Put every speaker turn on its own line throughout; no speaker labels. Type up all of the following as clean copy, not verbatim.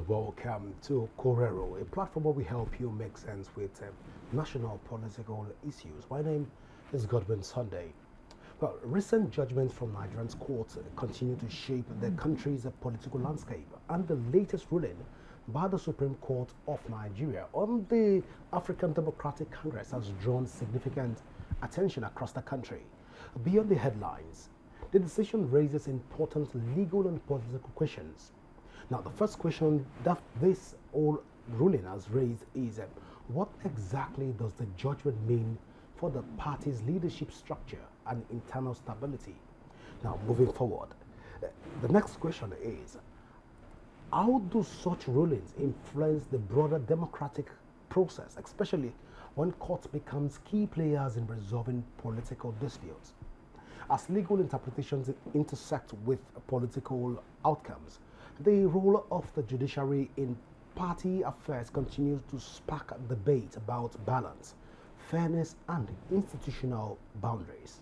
welcome to Correro, a platform where we help you make sense with national political issues. My name is Godwin Sunday. Well, recent judgments from Nigerian courts continue to shape the country's political landscape, and the latest ruling by the Supreme Court of Nigeria on the African Democratic Congress has drawn significant attention across the country. Beyond the headlines, the decision raises important legal and political questions. Now, the first question that this whole ruling has raised is what exactly does the judgment mean for the party's leadership structure and internal stability? Now, moving forward, the next question is how do such rulings influence the broader democratic process, especially when courts becomes key players in resolving political disputes? As legal interpretations intersect with political outcomes, the role of the judiciary in party affairs continues to spark debate about balance, fairness, and institutional boundaries.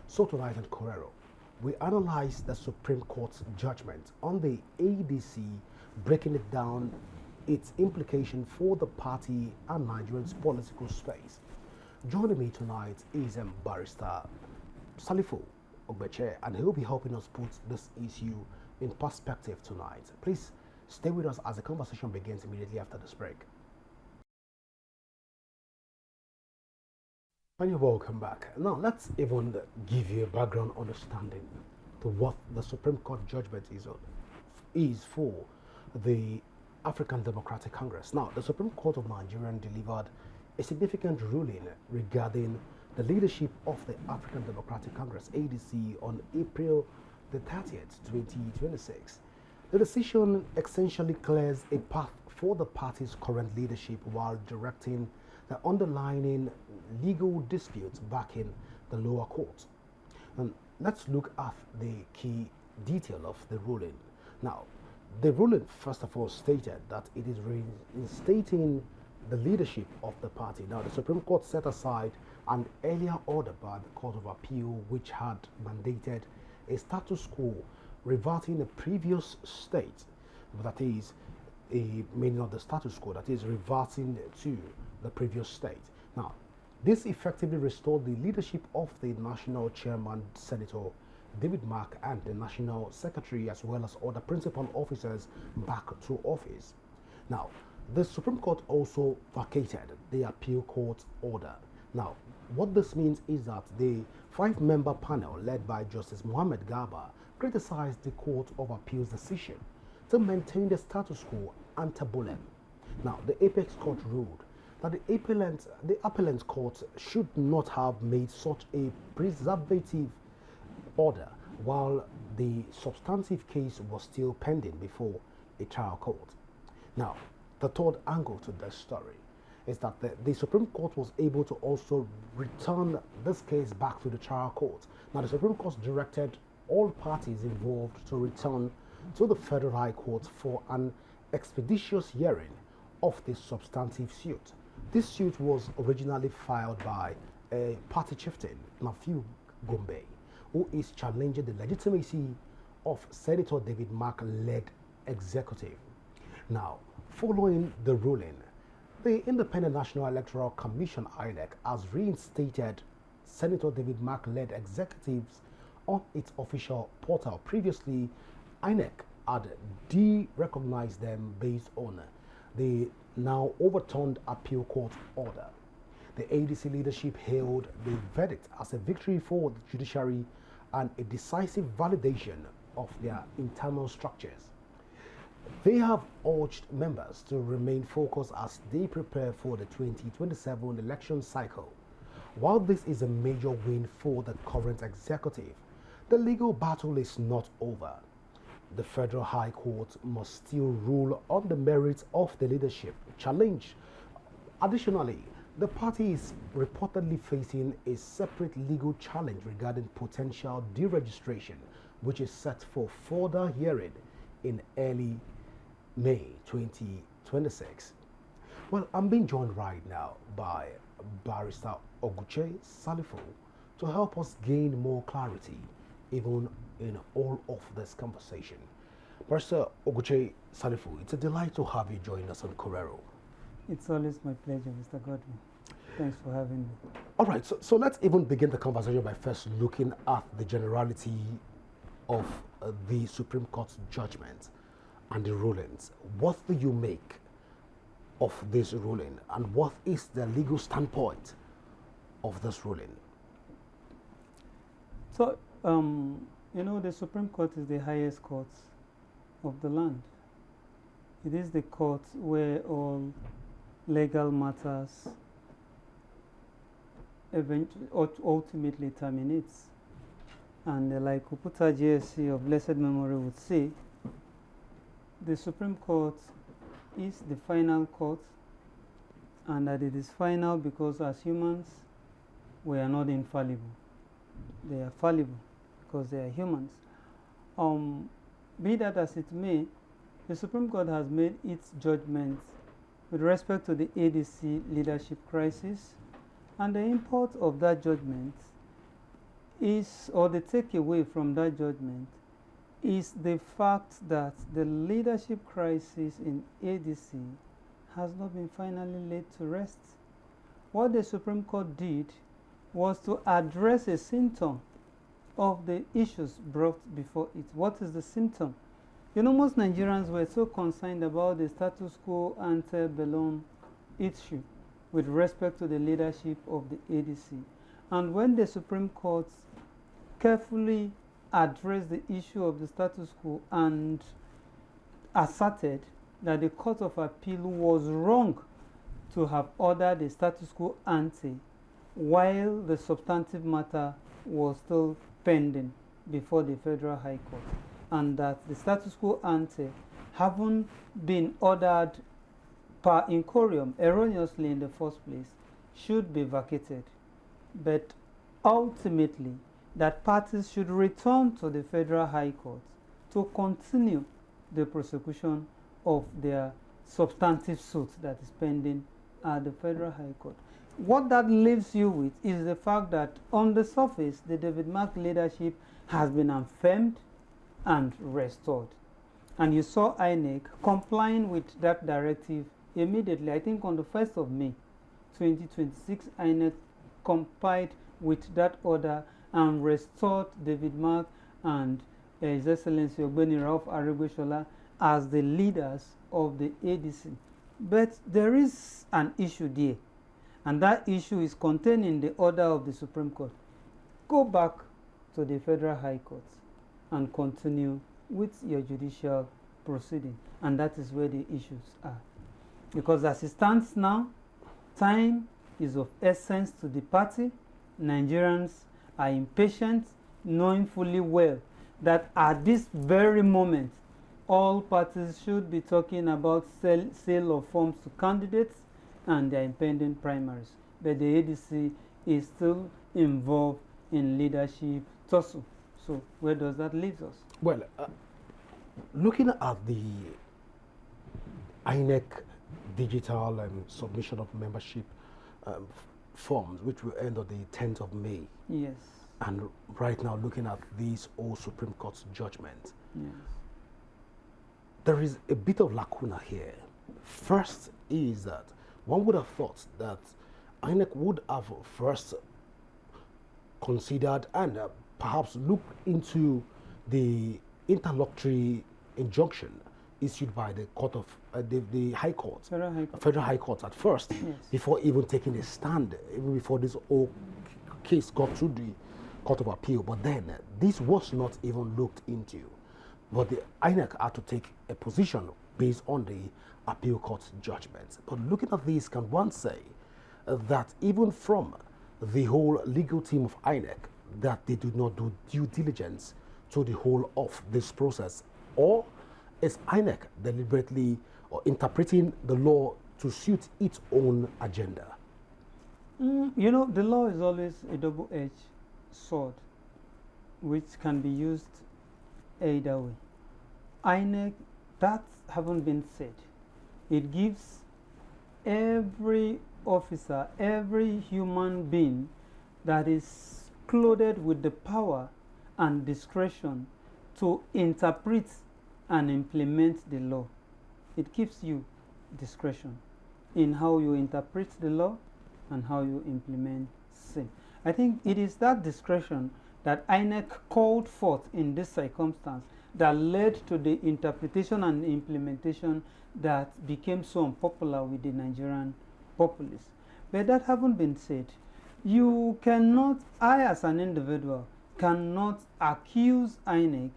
So tonight on Correro, we analyze the Supreme Court's judgment on the ADC, breaking it down, its implication for the party and Nigerians' political space. Joining me tonight is Barrister Salifu Ogbeche, and he'll be helping us put this issue in perspective tonight. Please stay with us as the conversation begins immediately after this break. And you're welcome back. Now let's even give you a background understanding to what the Supreme Court judgment is for the African Democratic Congress. Now, the Supreme Court of Nigeria delivered a significant ruling regarding the leadership of the African Democratic Congress, ADC, on April the 30th, 2026. The decision essentially clears a path for the party's current leadership while directing the underlying legal disputes back in the lower court. And let's look at the key detail of the ruling. Now, the ruling first of all stated that it is reinstating the leadership of the party. Now, the Supreme Court set aside an earlier order by the Court of Appeal which had mandated a status quo reverting a previous state, that is a meaning of the status quo, that is reverting to the previous state. Now, this effectively restored the leadership of the national chairman, Senator David Mark, and the national secretary, as well as other principal officers, back to office. Now, the Supreme Court also vacated the appeal court order. Now, what this means is that the five-member panel led by Justice Mohammed Garba criticized the Court of Appeal's decision to maintain the status quo ante bellum. Now, the Apex Court ruled that the appellant court should not have made such a preservative order while the substantive case was still pending before a trial court. Now, the third angle to this story is that the Supreme Court was able to also return this case back to the trial court. Now, the Supreme Court directed all parties involved to return to the Federal High Court for an expeditious hearing of the substantive suit. This suit was originally filed by a party chieftain, Nafiu Gombe, who is challenging the legitimacy of Senator David Mark-led executive. Now, following the ruling, the Independent National Electoral Commission, INEC, has reinstated Senator David Mark-led executives on its official portal. Previously, INEC had de-recognized them based on the now overturned appeal court order. The ADC leadership hailed the verdict as a victory for the judiciary and a decisive validation of their internal structures. They have urged members to remain focused as they prepare for the 2027 election cycle. While this is a major win for the current executive, the legal battle is not over. The Federal High Court must still rule on the merits of the leadership challenge. Additionally, the party is reportedly facing a separate legal challenge regarding potential deregistration, which is set for further hearing in early May 2026. Well, I'm being joined right now by Barrister Ogbeche Salifu to help us gain more clarity even in all of this conversation. Barrister Oguche Salifu, it's a delight to have you join us on Correro.
It's always my pleasure, Mr. Godwin. Thanks for having me.
All right, so let's even begin the conversation by first looking at the generality of the Supreme Court's judgment and the rulings. What do you make of this ruling, and what is the legal standpoint of this ruling?
So, you know, the Supreme Court is the highest court of the land. It is the court where all legal matters ultimately terminates. And like Uputa GSC of blessed memory would say, the Supreme Court is the final court, and that it is final because as humans we are not infallible. They are fallible because they are humans. Be that as it may, the Supreme Court has made its judgments with respect to the ADC leadership crisis, and the import of that judgment is, or the takeaway from that judgment, is the fact that the leadership crisis in ADC has not been finally laid to rest. What the Supreme Court did was to address a symptom of the issues brought before it. What is the symptom? You know, most Nigerians were so concerned about the status quo ante bellum issue with respect to the leadership of the ADC. And when the Supreme Court carefully addressed the issue of the status quo and asserted that the Court of Appeal was wrong to have ordered the status quo ante while the substantive matter was still pending before the Federal High Court, and that the status quo ante haven't been ordered per incorium erroneously in the first place, should be vacated, but ultimately that parties should return to the Federal High Court to continue the prosecution of their substantive suit that is pending at the Federal High Court. What that leaves you with is the fact that on the surface, the David Mark leadership has been affirmed and restored. And you saw INEC complying with that directive immediately. I think on the 1st of May 2026, INEC complied with that order and restored David Mark and His Excellency Ogbeni Rauf Aregbesola as the leaders of the ADC. But there is an issue there, and that issue is contained in the order of the Supreme Court. Go back to the Federal High Court and continue with your judicial proceeding, and that is where the issues are. Because as it stands now, time is of essence to the party. Nigerians are impatient, knowing fully well that at this very moment, all parties should be talking about sale of forms to candidates and their impending primaries. But the ADC is still involved in leadership tussle. So where does that leave us?
Well, looking at the INEC digital submission of membership forms, which will end on the 10th of May.
Yes.
And right now, looking at this old Supreme Court's judgment,
Yes.
there is a bit of lacuna here. First is that one would have thought that INEC would have first considered and perhaps looked into the interlocutory injunction issued by the Court of the High Court, Federal High Court at first,
Yes.
before even taking a stand, even before this whole case got to the Court of Appeal. But then this was not even looked into. But the INEC had to take a position based on the appeal court's judgment. But looking at this, can one say that even from the whole legal team of INEC, that they do not do due diligence to the whole of this process? Or is INEC deliberately or interpreting the law to suit its own agenda?
You know, the law is always a double-edged sword, which can be used either way. INEC, that haven't been said. It gives every officer, every human being that is clothed with the power and discretion to interpret and implement the law. It gives you discretion in how you interpret the law and how you implement same. I think it is that discretion that INEC called forth in this circumstance that led to the interpretation and implementation that became so unpopular with the Nigerian populace. But that having been said, you cannot, I as an individual, cannot accuse INEC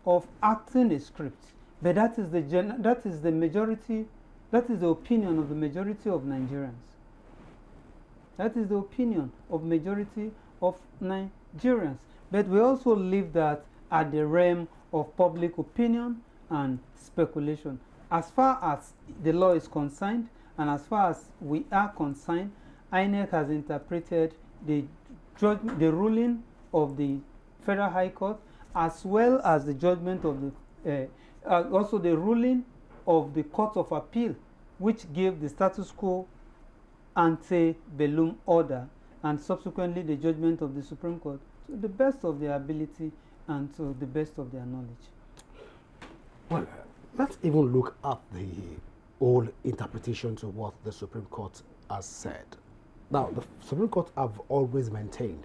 of acting a script. But that is the majority, that is the opinion of the majority of Nigerians. That is the opinion of majority of Nigerians. But we also leave that at the realm of public opinion and speculation. As far as the law is concerned, and as far as we are concerned, INEC has interpreted the ruling of the Federal High Court, as well as the judgment of the, also the ruling of the Court of Appeal, which gave the status quo ante bellum order, and subsequently the judgment of the Supreme Court, to the best of their ability and to the best of their knowledge.
Well, let's even look at the whole interpretation to what the Supreme Court has said. Now, the Supreme Court have always maintained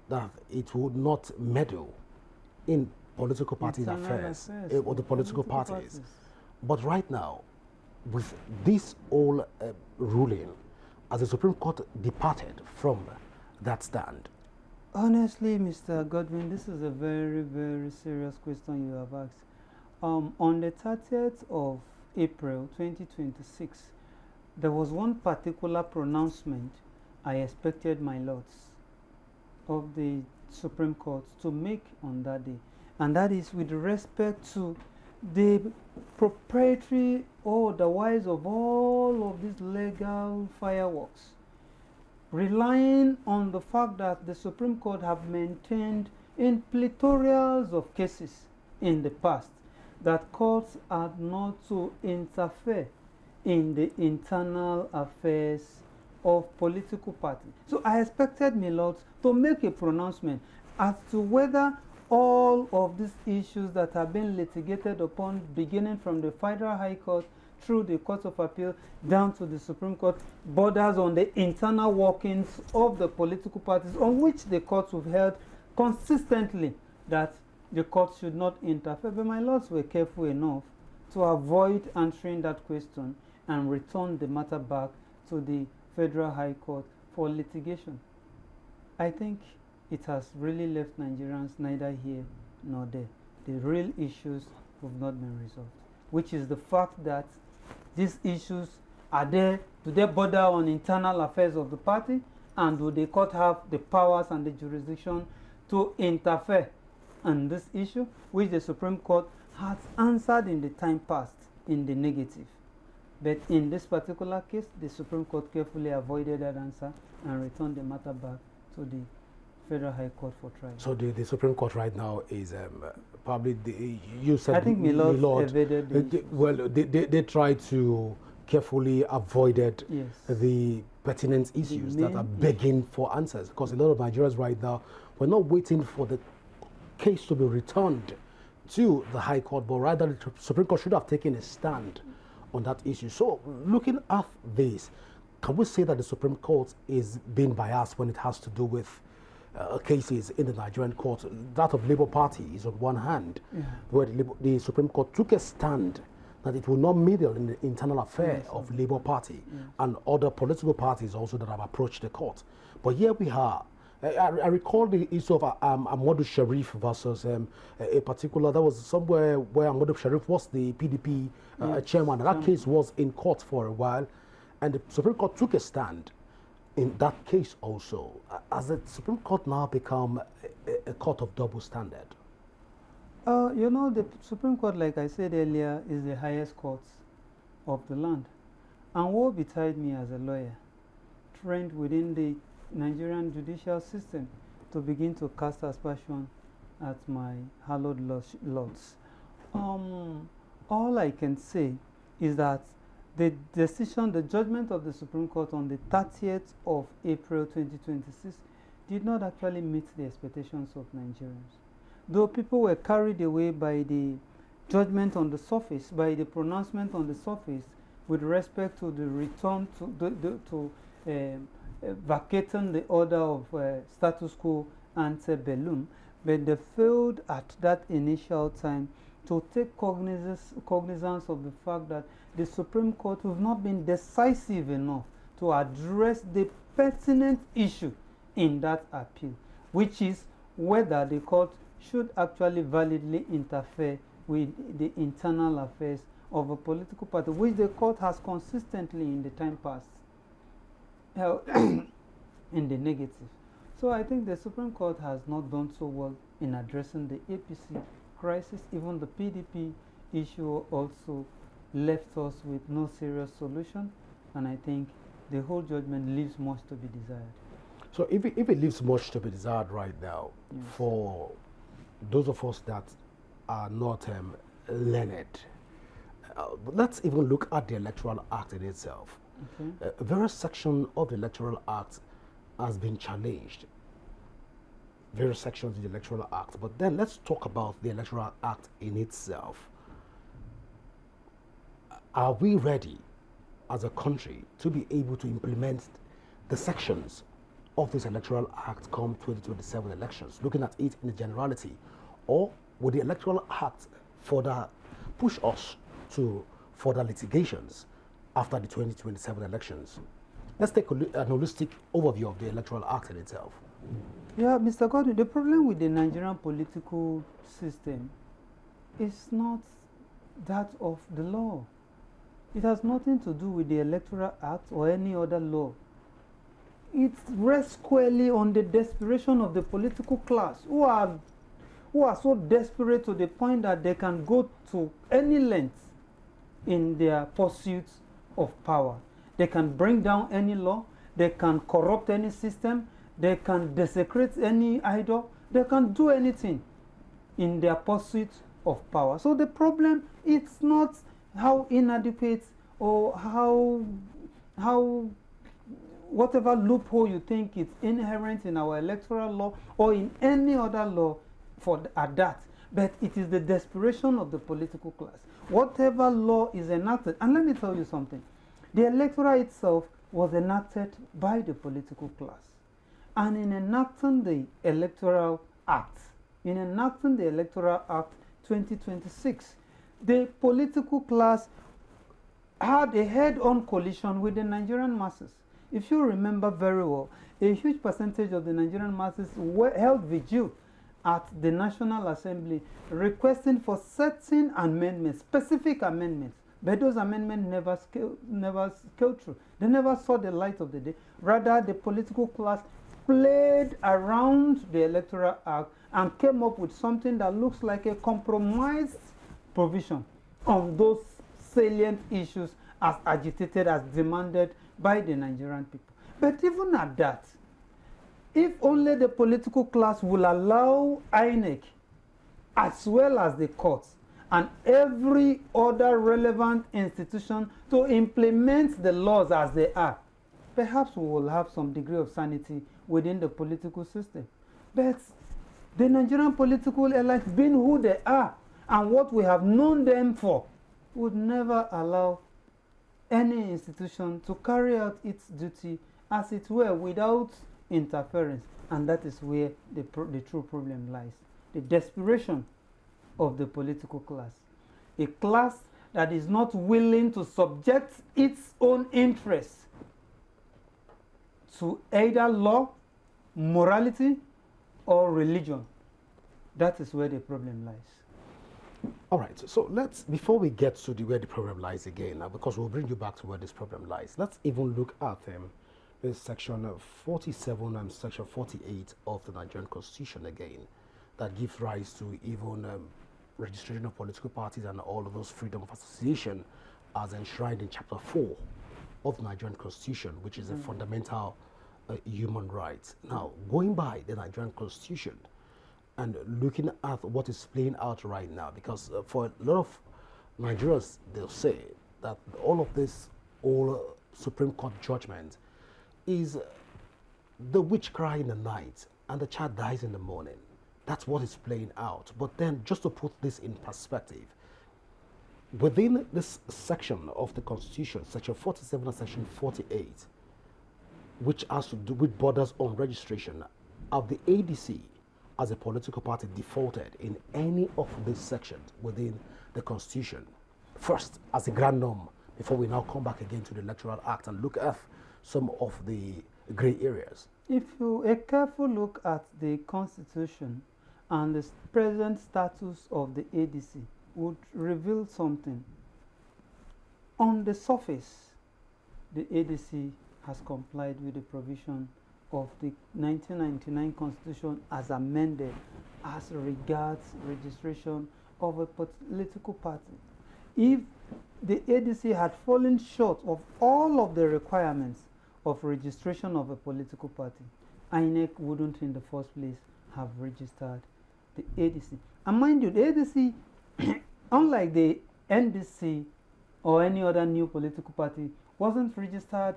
that it would not meddle in political party affairs or the political parties. But right now, with this whole ruling, has the Supreme Court departed from that stand?
Honestly, Mr. Godwin, this is a very, very serious question you have asked. On the 30th of April 2026, there was one particular pronouncement I expected my lords of the Supreme Court to make on that day, and that is with respect to the proprietary or otherwise of all of these legal fireworks, relying on the fact that the Supreme Court have maintained in plethorals of cases in the past that courts are not to interfere in the internal affairs of political parties. So I expected my lords to make a pronouncement as to whether all of these issues that have been litigated upon, beginning from the Federal High Court through the Court of Appeal down to the Supreme Court, borders on the internal workings of the political parties, on which the courts have held consistently that the court should not interfere. But my lords were careful enough to avoid answering that question and return the matter back to the Federal High Court for litigation. I think it has really left Nigerians neither here nor there. The real issues have not been resolved, which is the fact that these issues are there. Do they border on internal affairs of the party, and do the court have the powers and the jurisdiction to interfere on this issue, which the Supreme Court has answered in the time past in the negative. But in this particular case, the Supreme Court carefully avoided that answer and returned the matter back to the Federal High Court for trial. So
the Supreme Court right now is probably, you said,
I think Milord evaded
they tried to carefully avoided the pertinent issues that are begging for answers, because a lot of Nigerians right now, we're not waiting for the case to be returned to the High Court, but rather the Supreme Court should have taken a stand on that issue. So looking at this, can we say that the Supreme Court is being biased when it has to do with cases in the Nigerian court? That of Labour Party is on one hand, where the Supreme Court took a stand that it will not meddle in the internal affair of Labour Party and other political parties also that have approached the court. But here we are. I recall the issue of Ahmadu Sharif versus a particular, that was somewhere where Ahmadu Sharif was the PDP chairman. And that case was in court for a while, and the Supreme Court took a stand in that case also. Has the Supreme Court now become a court of double standard?
You know, the Supreme Court, like I said earlier, is the highest court of the land. And woe betide me as a lawyer, trained within the Nigerian judicial system, to begin to cast aspersion at my hallowed lords. All I can say is that the decision, the judgment of the Supreme Court on the 30th of April 2026 did not actually meet the expectations of Nigerians. Though people were carried away by the judgment on the surface, by the pronouncement on the surface with respect to the return to vacating the order of status quo ante bellum, but they failed at that initial time to take cognizance of the fact that the Supreme Court have not been decisive enough to address the pertinent issue in that appeal, which is whether the court should actually validly interfere with the internal affairs of a political party, which the court has consistently in the time past held in the negative. So I think the Supreme Court has not done so well in addressing the APC crisis. Even the PDP issue also left us with no serious solution, and I think the whole judgment leaves much to be desired.
So if it leaves much to be desired right now, yes, for those of us that are not learned, let's even look at the Electoral Act in itself. Okay. Various sections of the Electoral Act has been challenged. Various sections of the Electoral Act. But then let's talk about the Electoral Act in itself. Are we ready as a country to be able to implement the sections of this Electoral Act come 2027 elections, looking at it in a generality? Or would the Electoral Act further push us to further litigations after the 2027 elections? Let's take an holistic overview of the Electoral Act in itself.
Yeah, Mr. Godwin, the problem with the Nigerian political system is not that of the law. It has nothing to do with the Electoral Act or any other law. It rests squarely on the desperation of the political class who are so desperate to the point that they can go to any length in their pursuit of power. They can bring down any law, they can corrupt any system, they can desecrate any idol, they can do anything in their pursuit of power. So the problem, it's not how inadequate or how whatever loophole you think is inherent in our electoral law or in any other law at that, but it is the desperation of the political class. Whatever law is enacted, and let me tell you something, the electoral itself was enacted by the political class. And in enacting the Electoral Act, in enacting the Electoral Act 2026, the political class had a head-on collision with the Nigerian masses. If you remember very well, a huge percentage of the Nigerian masses held vigil at the National Assembly requesting for certain amendments, specific amendments, but those amendments never scaled through. They never saw the light of the day. Rather, the political class played around the Electoral Act and came up with something that looks like a compromised provision on those salient issues as agitated, as demanded by the Nigerian people. But even at that, if only the political class will allow INEC, as well as the courts, and every other relevant institution to implement the laws as they are, perhaps we will have some degree of sanity within the political system. But the Nigerian political elites, being who they are and what we have known them for, would never allow any institution to carry out its duty as it were without interference. And that is where the true problem lies. The desperation of the political class. A class that is not willing to subject its own interests to either law, morality, or religion. That is where the problem lies.
All right, so let's, before we get to where the problem lies again, because we'll bring you back to where this problem lies, let's even look at this section 47 and section 48 of the Nigerian Constitution again, that gives rise to even registration of political parties and all of those freedom of association as enshrined in chapter 4 of the Nigerian Constitution, which is a fundamental human right. Now, going by the Nigerian Constitution and looking at what is playing out right now, because for a lot of Nigerians, they'll say that all of this, all Supreme Court judgment is the witch cry in the night and the child dies in the morning. That's what is playing out. But then, just to put this in perspective, within this section of the Constitution, Section 47 and Section 48, which has to do with borders on registration, have the ADC as a political party defaulted in any of these sections within the Constitution? First, as a grand norm, before we now come back again to the Electoral Act and look at some of the grey areas.
If you a careful look at the Constitution and the present status of the ADC would reveal something. On the surface, the ADC has complied with the provision of the 1999 Constitution as amended as regards registration of a political party. If the ADC had fallen short of all of the requirements of registration of a political party, INEC wouldn't in the first place have registered the ADC. And mind you, the ADC, unlike the NDC or any other new political party, wasn't registered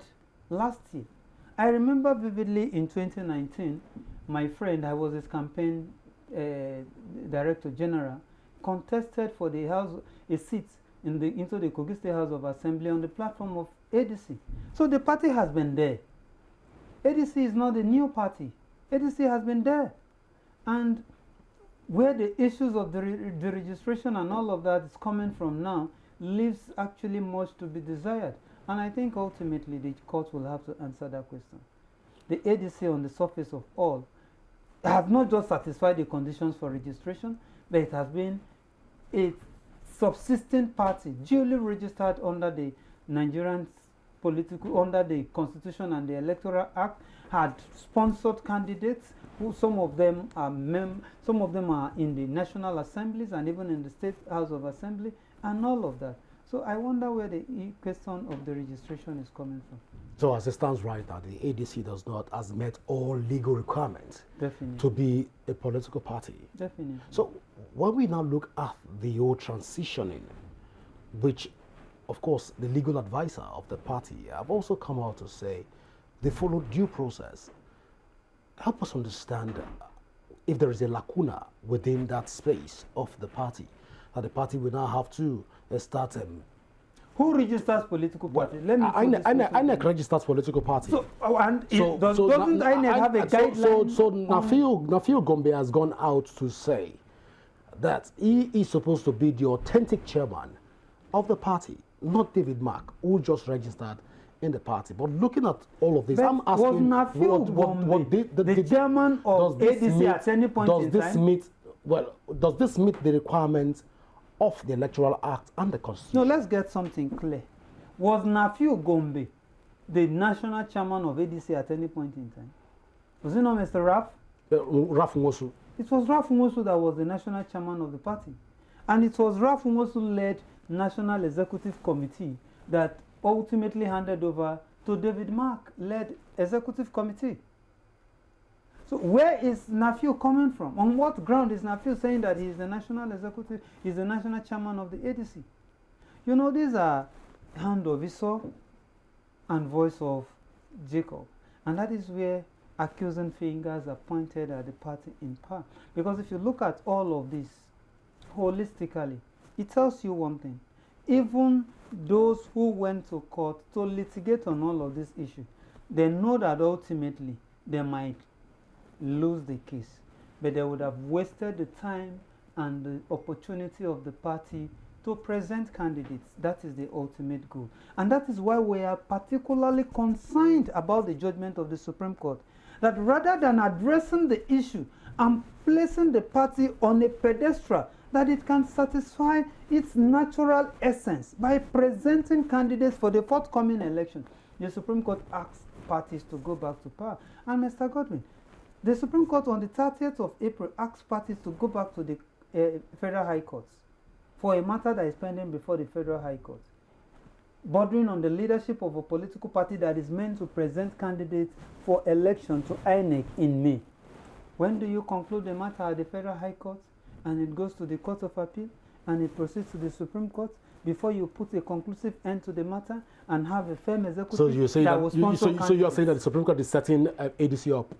last year. I remember vividly in 2019, my friend, I was his campaign director general, contested for the house, a seat into the Kogi State House of Assembly on the platform of ADC. So the party has been there. ADC is not a new party. ADC has been there. And where the issues of the registration and all of that is coming from now leaves actually much to be desired. And I think ultimately the court will have to answer that question. The ADC on the surface of all has not just satisfied the conditions for registration, but it has been a subsisting party, duly registered under the Nigerian political, under the Constitution and the Electoral Act, had sponsored candidates who some of them are in the National Assemblies and even in the State House of Assembly and all of that. So I wonder where the question of the registration is coming from.
So as it stands right now, the ADC does not has met all legal requirements
Definitely.
to be a political party.
Definitely.
So when we now look at the whole transitioning, which of course the legal advisor of the party have also come out to say they follow due process. Help us understand if there is a lacuna within that space of the party, that the party will now have to start.
Who registers political party?
Let me. INEC registers political party.
So, doesn't INEC have a guideline?
So Nafiu Gombe has gone out to say that he is supposed to be the authentic chairman of the party, not David Mark, who just registered in the party. But looking at all of this,
but
I'm asking,
was Nafiu Gombe the chairman of ADC at any point in time?
Does this meet the requirements of the Electoral Act and the Constitution?
No, let's get something clear. Was Nafiu Gombe the national chairman of ADC at any point in time? Was it not Mr. Raf?
Raf Nwosu.
It was Raf Nwosu that was the national chairman of the party. And it was Raf Nwosu-led National Executive Committee that ultimately handed over to David Mark-led Executive Committee. So where is Nafiu coming from? On what ground is Nafiu saying that he is the national executive, he is the national chairman of the ADC? You know, these are hand of Esau and voice of Jacob. And that is where accusing fingers are pointed at the party in power. Because if you look at all of this holistically, it tells you one thing. Even those who went to court to litigate on all of this issue, they know that ultimately they might lose the case, but they would have wasted the time and the opportunity of the party to present candidates. That is the ultimate goal. And that is why we are particularly concerned about the judgment of the Supreme Court, that rather than addressing the issue and placing the party on a pedestal that it can satisfy its natural essence by presenting candidates for the forthcoming election, the Supreme Court asks parties to go back to power. And Mr. Godwin, the Supreme Court on the 30th of April asked parties to go back to the Federal High Court for a matter that is pending before the Federal High Court, bordering on the leadership of a political party that is meant to present candidates for election to INEC in May. When do you conclude the matter at the Federal High Court and it goes to the Court of Appeal and it proceeds to the Supreme Court before you put a conclusive end to the matter and have a firm executive
so you're saying
that will sponsor
so you're saying that the Supreme Court is setting ADC up?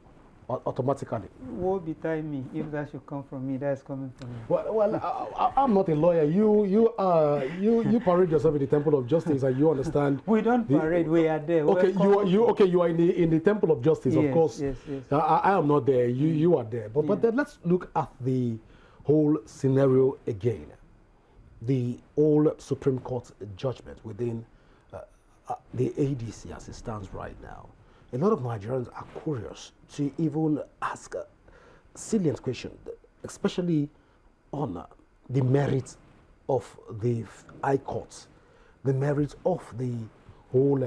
automatically.
Woe betide me if that should come from me. That is coming from me.
Well, I'm not a lawyer. You parade yourself in the temple of justice, and you understand.
We don't parade. We are there.
Okay, you are in the temple of justice,
yes,
of course.
Yes, yes.
I am not there. You are there. But then let's look at the whole scenario again. The whole Supreme Court judgment within the ADC as it stands right now. A lot of Nigerians are curious to even ask a salient question, especially on the merits of the High Court, the merits of the whole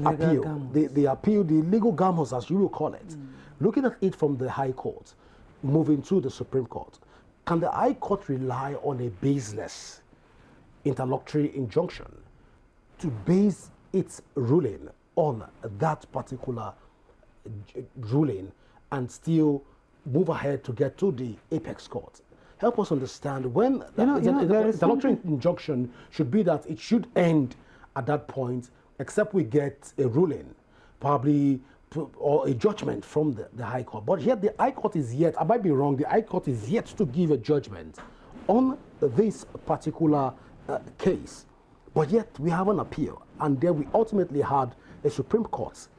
appeal, the appeal, the legal gammas, as you will call it. Looking at it from the High Court, moving to the Supreme Court, can the High Court rely on a baseless interlocutory injunction to base its ruling on that particular ruling and still move ahead to get to the apex court? Help us understand when the interlocutory injunction should be that it should end at that point, except we get a ruling, probably, or a judgment from the High Court. But yet the High Court is yet, I might be wrong, the High Court is yet to give a judgment on this particular case. But yet we have an appeal, and then we ultimately had a Supreme Court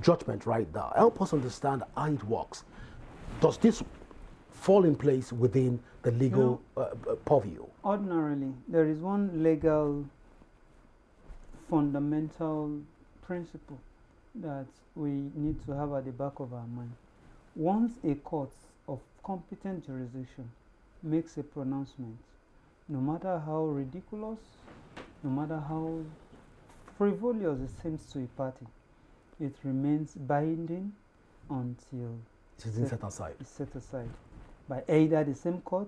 judgment right now. Help us understand how it works. Does this fall in place within the legal purview?
Ordinarily, there is one legal fundamental principle that we need to have at the back of our mind. Once a court of competent jurisdiction makes a pronouncement, no matter how ridiculous, no matter how frivolous it seems to a party, it remains binding until
it is set aside.
It's set aside by either the same court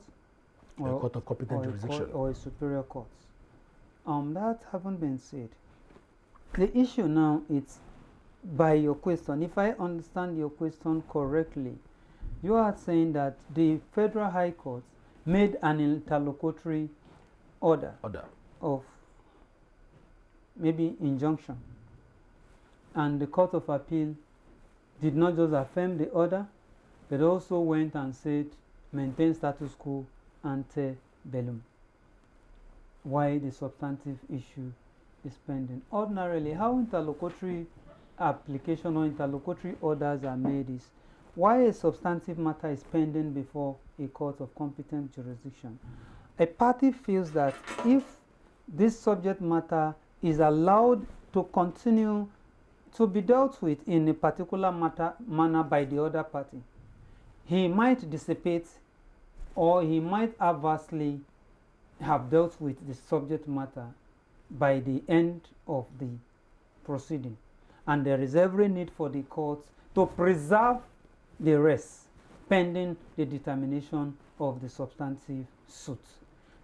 or
a court of competent jurisdiction
or a superior court. That having been said, the issue now is by your question. If I understand your question correctly, you are saying that the Federal High Court made an interlocutory order of maybe injunction, and the Court of Appeal did not just affirm the order, but also went and said maintain status quo ante bellum, why the substantive issue is pending. Ordinarily, how interlocutory application or interlocutory orders are made is why a substantive matter is pending before a court of competent jurisdiction. A party feels that if this subject matter is allowed to continue to be dealt with in a particular manner by the other party, he might dissipate or he might adversely have dealt with the subject matter by the end of the proceeding. And there is every need for the courts to preserve the rest pending the determination of the substantive suit.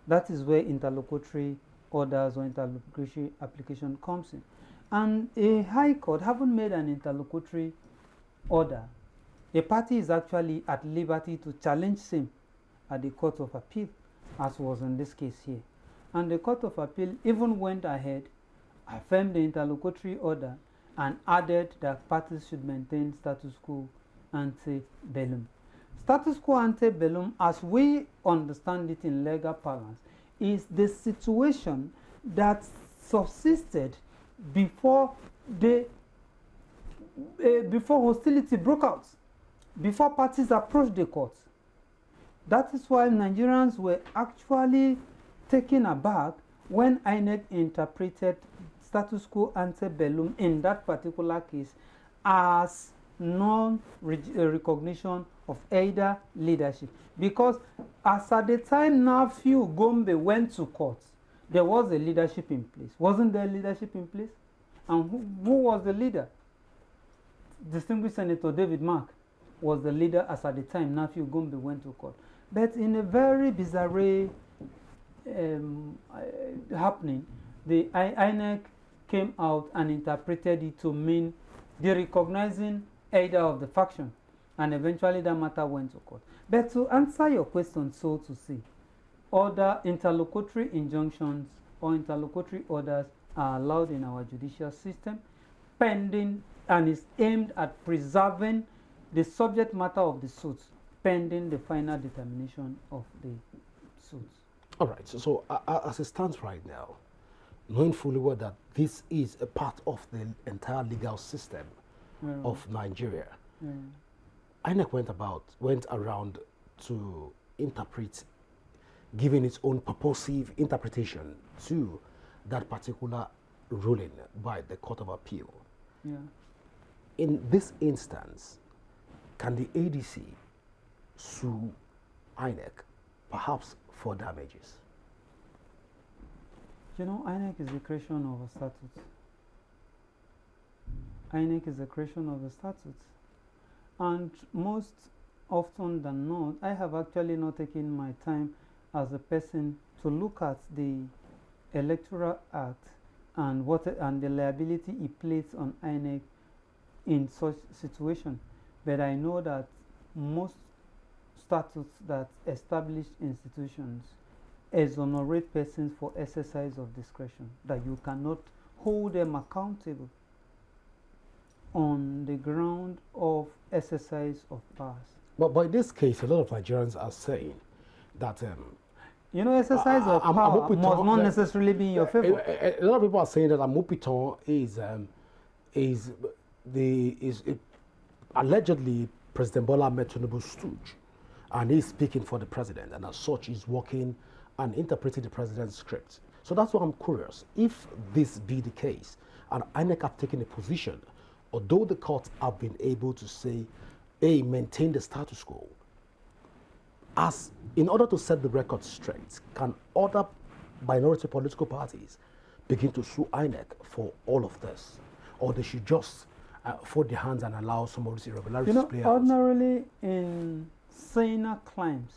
That is where interlocutory orders or interlocutory application comes in. And a high court having made an interlocutory order, a party is actually at liberty to challenge same at the Court of Appeal, as was in this case here. And the Court of Appeal even went ahead, affirmed the interlocutory order, and added that parties should maintain status quo ante bellum. Status quo ante bellum, as we understand it in legal parlance, is the situation that subsisted before hostility broke out, before parties approached the court. That is why Nigerians were actually taken aback when INEC interpreted status quo ante bellum in that particular case as non-recognition of either leadership. Because as at the time Nafiu Gombe went to court, there was a leadership in place. Wasn't there leadership in place? And who was the leader? Distinguished Senator David Mark was the leader as at the time Nafiu Gombe went to court. But in a very bizarre happening, the INEC came out and interpreted it to mean de-recognizing either of the faction, and eventually that matter went to court. But to answer your question, so to say, other interlocutory injunctions or interlocutory orders are allowed in our judicial system. pending and is aimed at preserving the subject matter of the suits pending the final determination of the suits.
All right. So as it stands right now, knowing fully well that this is a part of the entire legal system of Nigeria, INEC went around to interpret, giving its own purposive interpretation to that particular ruling by the Court of Appeal.
Yeah.
In this instance, can the ADC sue INEC, perhaps for damages?
You know, INEC is a creation of a statute. INEC is a creation of a statute. And most often than not, I have actually not taken my time as a person to look at the Electoral Act and the liability it places on INEC in such situation. But I know that most statutes that establish institutions exonerate persons for exercise of discretion, that you cannot hold them accountable on the ground of exercise of powers.
But in this case, a lot of Nigerians are saying that
you know, exercise of power must not necessarily be in your favor.
A lot of people are saying that Amopiton is allegedly President Bola Ahmed Tinubu's stooge, and he's speaking for the president, and as such, he's working and interpreting the president's script. So that's why I'm curious. If this be the case, and INEC have taken a position, although the courts have been able to say, hey, maintain the status quo, as in order to set the record straight, can other minority political parties begin to sue INEC for all of this? Or they should just fold their hands and allow some of these irregularities to play out?
Ordinarily in saner claims,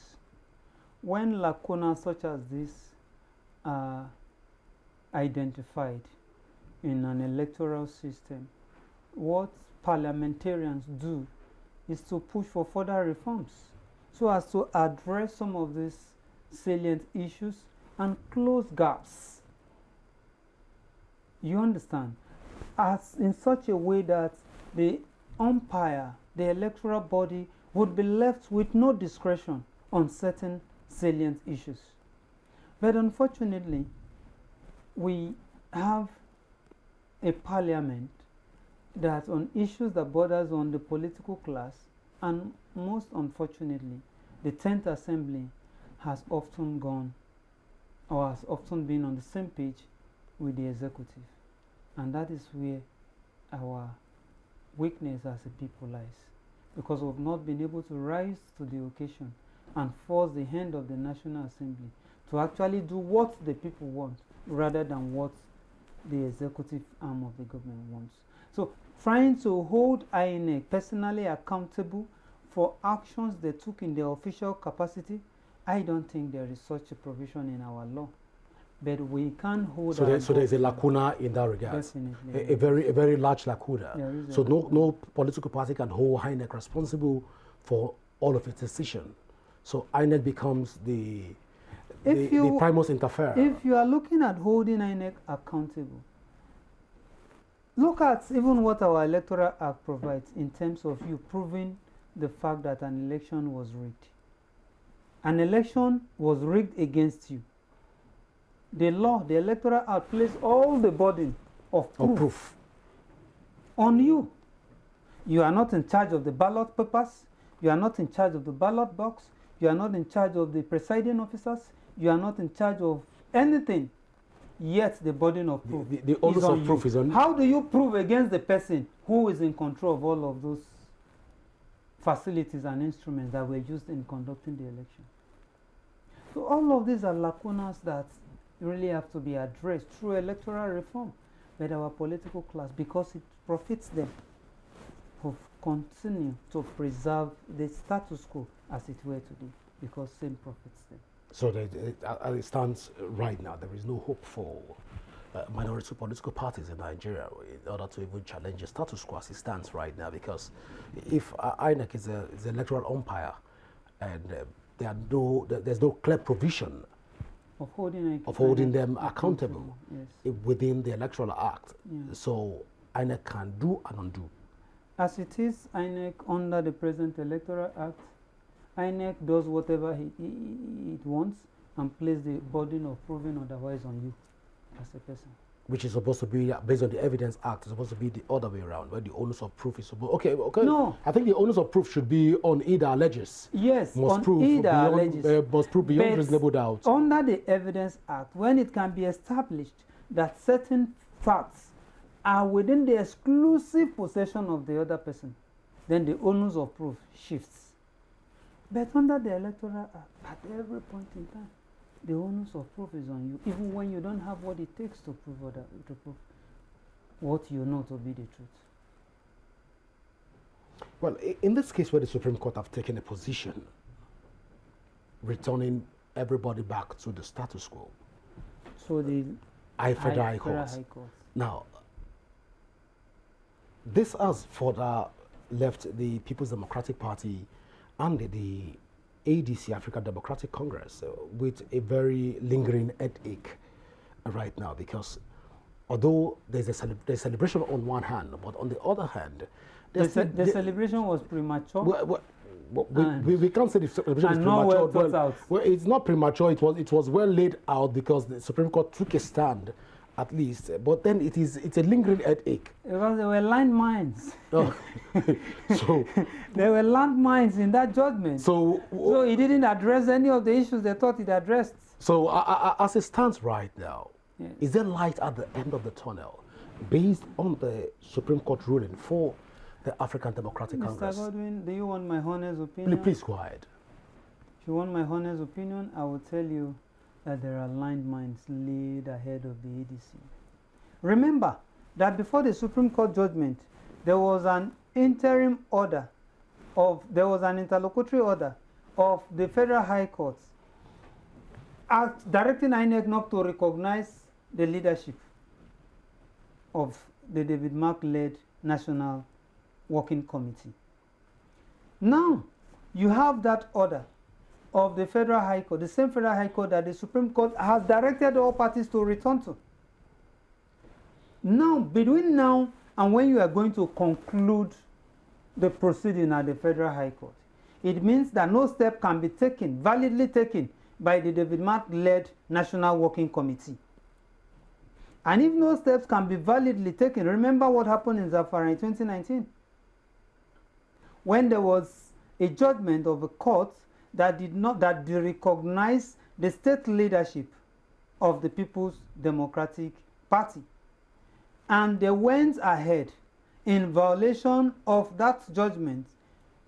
when lacunas such as this are identified in an electoral system, what parliamentarians do is to push for further reforms so as to address some of these salient issues and close gaps. You understand? As in such a way that the umpire, the electoral body, would be left with no discretion on certain salient issues. But unfortunately, we have a parliament that on issues that borders on the political class, and most unfortunately, the 10th Assembly has often gone or has often been on the same page with the executive. And that is where our weakness as a people lies, because we've not been able to rise to the occasion and force the hand of the National Assembly to actually do what the people want rather than what the executive arm of the government wants. So trying to hold INEC personally accountable for actions they took in their official capacity, I don't think there is such a provision in our law. But we can hold.
So there's a lacuna in that regard.
Definitely.
A very large lacuna. So no political party can hold INEC responsible for all of its decision. So INEC becomes the primus inter pares.
If you are looking at holding INEC accountable, look at even what our Electoral Act provides in terms of you proving the fact that an election was rigged. An election was rigged against you. The law, the Electoral Act, places all the burden of proof on you. You are not in charge of the ballot papers. You are not in charge of the ballot box. You are not in charge of the presiding officers. You are not in charge of anything. Yet the burden of proof
the onus of proof is on you.
How do you prove against the person who is in control of all of those facilities and instruments that were used in conducting the election? So all of these are lacunas that really have to be addressed through electoral reform by our political class, because it profits them to continue to preserve the status quo as it were today, because same profits them.
So as it stands right now, there is no hope for minority political parties in Nigeria in order to even challenge the status quo as it stands right now, because if INEC is an electoral umpire and there's no clear provision of holding them accountable within the Electoral Act.
Yeah.
So INEC can do and undo?
As it is, INEC under the present Electoral Act, INEC does whatever it wants and place the burden of proving otherwise on you as a person.
Which is supposed to be, based on the Evidence Act, it's supposed to be the other way around, where the onus of proof is supposed... Okay.
No.
I think the onus of proof should be on either alleges.
Yes,
must
on
prove
either
beyond,
alleges.
must prove beyond
But
reasonable doubt.
under the Evidence Act, when it can be established that certain facts are within the exclusive possession of the other person, then the onus of proof shifts. But under the Electoral Act, at every point in time, the onus of proof is on you, even when you don't have what it takes to prove what you know to be the truth.
Well, in this case where the Supreme Court have taken a position, returning everybody back to the status quo.
So the
Federal High Court. Now, this has further left the People's Democratic Party and the ADC, African Democratic Congress, with a very lingering headache right now, because although there's a celebration on one hand, but on the other hand,
the celebration was premature.
We can't say the celebration is premature. Well, it's not premature. It was well laid out because the Supreme Court took a stand, at least. But then it's a lingering headache.
Because there were landmines.
Oh. So
there were landmines in that judgment. So it didn't address any of the issues they thought it addressed.
So as it stands right now, yes, is there light at the end of the tunnel based on the Supreme Court ruling for the African Democratic Congress?
Mr. Godwin, do you want my honest opinion?
Please go ahead.
If you want my honest opinion, I will tell you that there are landmines laid ahead of the ADC. Remember that before the Supreme Court judgment, there was an interim order there was an interlocutory order of the Federal High Court directing INEC not to recognize the leadership of the David Mark-led National Working Committee. Now, you have that order of the Federal High Court, the same Federal High Court that the Supreme Court has directed all parties to return to. Now, between now and when you are going to conclude the proceeding at the Federal High Court, it means that no step can be taken, validly taken, by the David Mark-led National Working Committee. And if no steps can be validly taken, remember what happened in Zafara in 2019, when there was a judgment of a court that did recognize the state leadership of the People's Democratic Party. And they went ahead in violation of that judgment,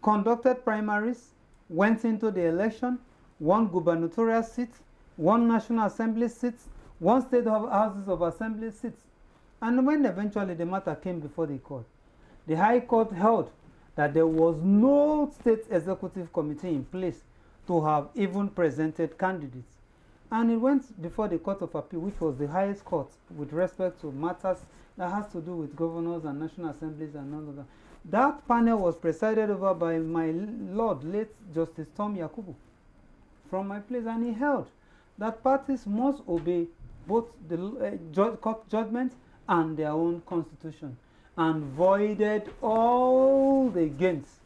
conducted primaries, went into the election, won gubernatorial seats, won National Assembly seats, won state houses of assembly seats. And when eventually the matter came before the court, the High Court held that there was no state executive committee in place to have even presented candidates. And it went before the Court of Appeal, which was the highest court with respect to matters that has to do with governors and national assemblies and all of that. That panel was presided over by my Lord, late Justice Tom Yakubu, from my place, and he held that parties must obey both the court judgment and their own constitution, and voided all the gains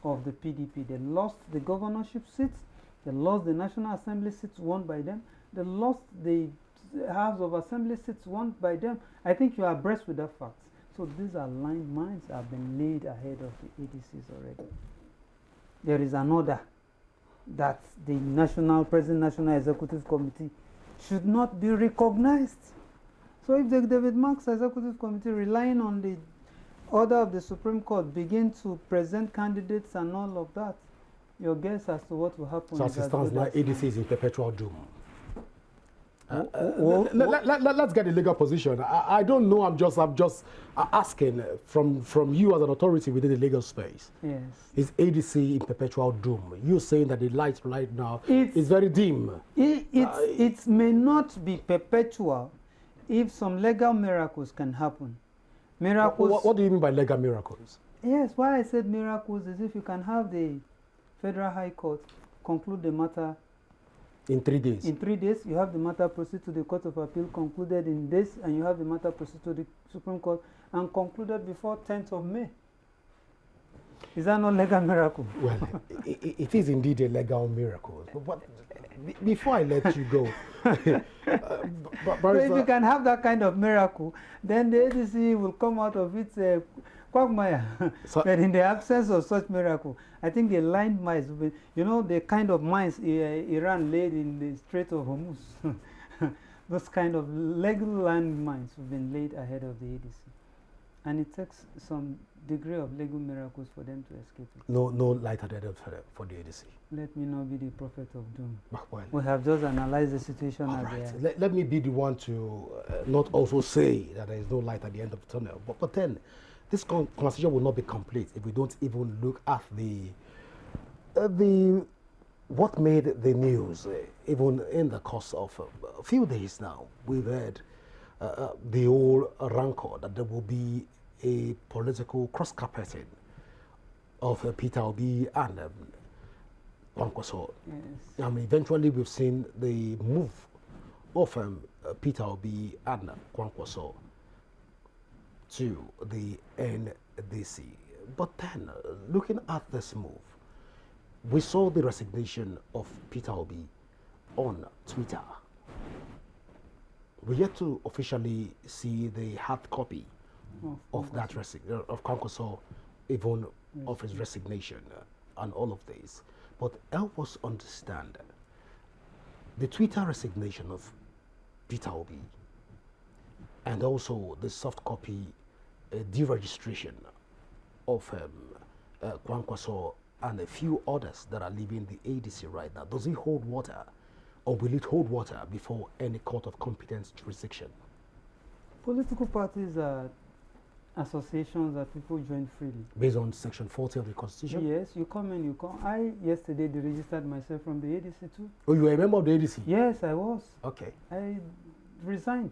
of the PDP. They lost the governorship seats, they lost the National Assembly seats won by them, they lost the House of Assembly seats won by them. I think you are abreast with that fact. So these are landmines that have been laid ahead of the ADCs already. There is an order that the President National Executive Committee should not be recognized. So if the David Marks Executive Committee, relying on the order of the Supreme Court, begin to present candidates and all of that, your guess as to what will happen.
So as it stands now, ADC is in perpetual doom. Let's get a legal position. I don't know. I'm just asking from you as an authority within the legal space.
Yes.
Is ADC in perpetual doom? You're saying that the light right now is very dim.
It may not be perpetual if some legal miracles can happen. Miracles.
What do you mean by legal miracles?
Yes, why I said miracles is if you can have the Federal High Court conclude the matter
In 3 days.
In 3 days, you have the matter proceed to the Court of Appeal, concluded in days, and you have the matter proceed to the Supreme Court and concluded before 10th of May. Is that not legal miracle?
Well, it is indeed a legal miracle. But before I let you go,
so if you can have that kind of miracle, then the ADC will come out of its quagmire. So, but in the absence of such miracle, I think the lined mines, you know, the kind of mines Iran laid in the Strait of Hormuz, those kind of legal land mines have been laid ahead of the ADC. And it takes some degree of legal miracles for them to escape it.
No light at the end for the ADC.
Let me not be the prophet of doom.
Well,
we have just analyzed the situation as
right. Let me be the one to not also say that there is no light at the end of the tunnel. But then, this conversation will not be complete if we don't even look at what made the news. Even in the course of a few days now, we've heard the whole rancor that there will be a political cross-carpeting of Peter Obi and Kwankwaso.
Yes.
I mean, eventually we've seen the move of Peter Obi and Kwankwaso to the NDC. But then, looking at this move, we saw the resignation of Peter Obi on Twitter. We're yet to officially see the hard copy of that of Kwankwaso, even of his resignation and all of this. But help us understand the Twitter resignation of Peter Obi and also the soft copy deregistration of Kwankwaso and a few others that are leaving the ADC right now. Does it hold water, or will it hold water before any court of competence jurisdiction?
Political parties are associations that people join freely.
Based on Section 40 of the Constitution?
Yes, you come and you come. I yesterday deregistered myself from the ADC too.
Oh, you were a member of the ADC?
Yes, I was.
Okay.
I resigned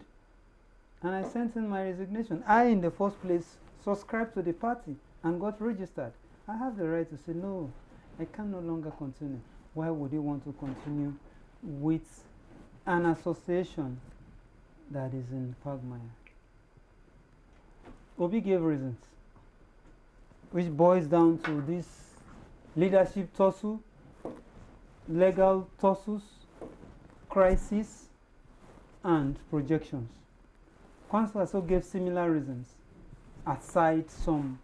and I sent in my resignation. I, in the first place, subscribed to the party and got registered. I have the right to say, no, I can no longer continue. Why would you want to continue with an association that is in quagmire? Obi gave reasons, which boils down to this leadership tussle, legal tussles, crisis, and projections. Council also gave similar reasons, aside some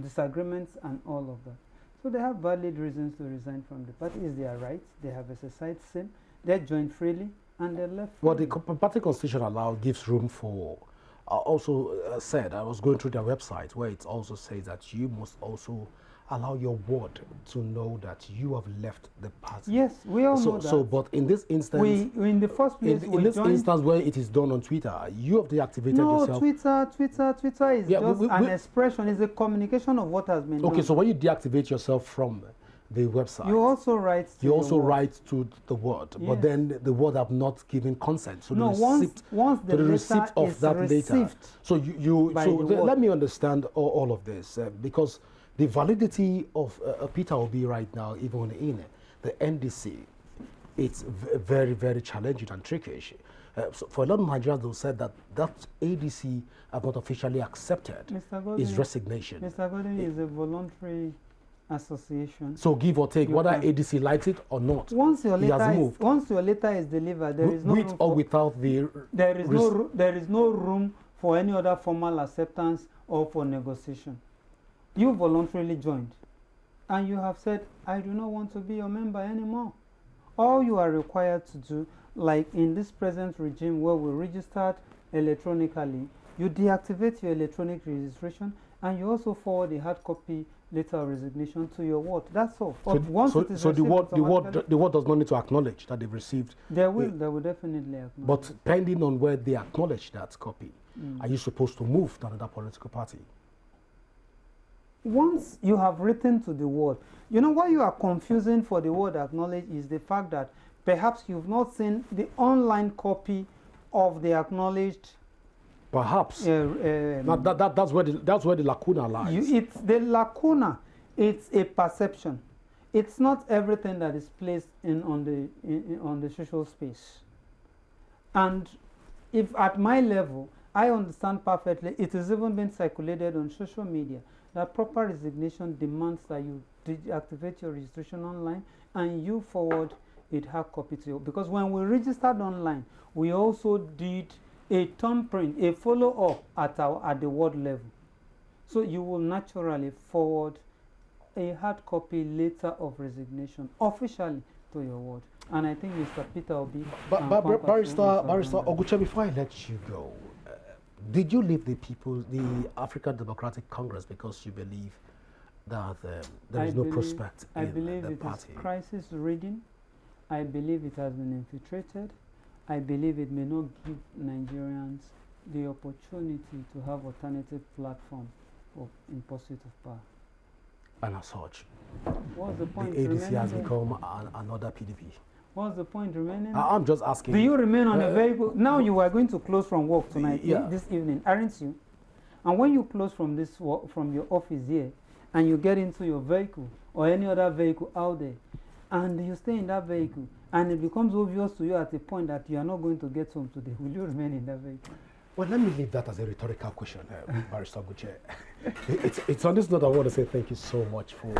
disagreements and all of that. So they have valid reasons to resign from the party. It's their right. They have exercised same. They joined freely and they left.
Well, the party constitution gives room for. Also said, I was going through their website where it also says that you must also allow your ward to know that you have left the party.
Yes, we all know that.
So, but in this instance,
we in the first place,
in this instance where it is done on Twitter, you have deactivated yourself.
No, Twitter is just an expression. It's a communication of what has been done.
Okay, so when you deactivate yourself from the website,
you also write
to the word, yes. But then the word have not given consent. So
no, once the
receipt of that data. So let me understand all of this because the validity of Peter Obi right now, even in the NDC, it's very, very challenging and tricky. So for a lot of Nigerians who said that ADC have not officially accepted his resignation.
Mr. Gordon is a voluntary association.
So give or take, whether ADC likes it or not,
once your letter is delivered, there is no
with or without the
there is no room for any other formal acceptance or for negotiation. You voluntarily joined, and you have said, I do not want to be your member anymore. All you are required to do, like in this present regime where we registered electronically, you deactivate your electronic registration and you also forward a hard copy letter of resignation to your ward. That's all.
So the ward does not need to acknowledge that they've received.
They will definitely acknowledge.
But pending on where they acknowledge that copy, are you supposed to move to another political party?
Once you have written to the ward, you know what you are confusing for the word acknowledge is the fact that perhaps you've not seen the online copy of the acknowledged.
Perhaps. That's where the lacuna lies.
It's the lacuna. It's a perception. it's not everything that is placed in on the social space. And if at my level, I understand perfectly, it is even been circulated on social media that proper resignation demands that you deactivate your registration online and you forward a hard copy to you. Because when we registered online, we also did a thumbprint, a follow-up at the ward level. So you will naturally forward a hard copy letter of resignation officially to your ward. And I think Mr. Peter will be.
But Barrister Oguche, before I let you go, did you leave the African Democratic Congress because you believe that there is no prospect in the party?
I believe it is crisis reading. I believe it has been infiltrated. I believe it may not give Nigerians the opportunity to have alternative platform in pursuit of power.
And as such,
what's the point?
The ADC has become another PDP.
What's the point remaining?
I'm just asking.
Do you remain on a vehicle? Now you are going to close from work tonight, this evening, aren't you? And when you close from from your office here, and you get into your vehicle or any other vehicle out there, and you stay in that vehicle, and it becomes obvious to you at a point that you are not going to get home today, will you remain in that vehicle?
Well, let me leave that as a rhetorical question, Barrister Oguche. It's on this note I want to say thank you so much for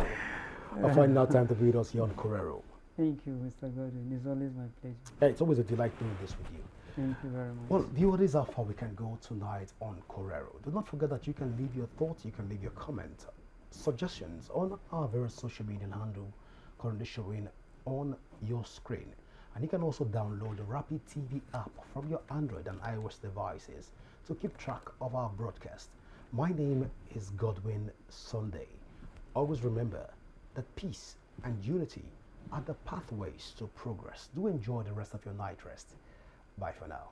finding out time to be with us here on Corero.
Thank you, Mr. Godwin. It's always my pleasure.
Hey, it's always a delight doing this with you.
Thank you very much.
Well, viewers, this is how far we can go tonight on Corero. Do not forget that you can leave your thoughts, you can leave your comments, suggestions on our various social media handle currently showing on your screen. And you can also download the RapidTV app from your Android and iOS devices to keep track of our broadcast. My name is Godwin Sunday. Always remember that peace and unity are the pathways to progress. Do enjoy the rest of your night rest. Bye for now.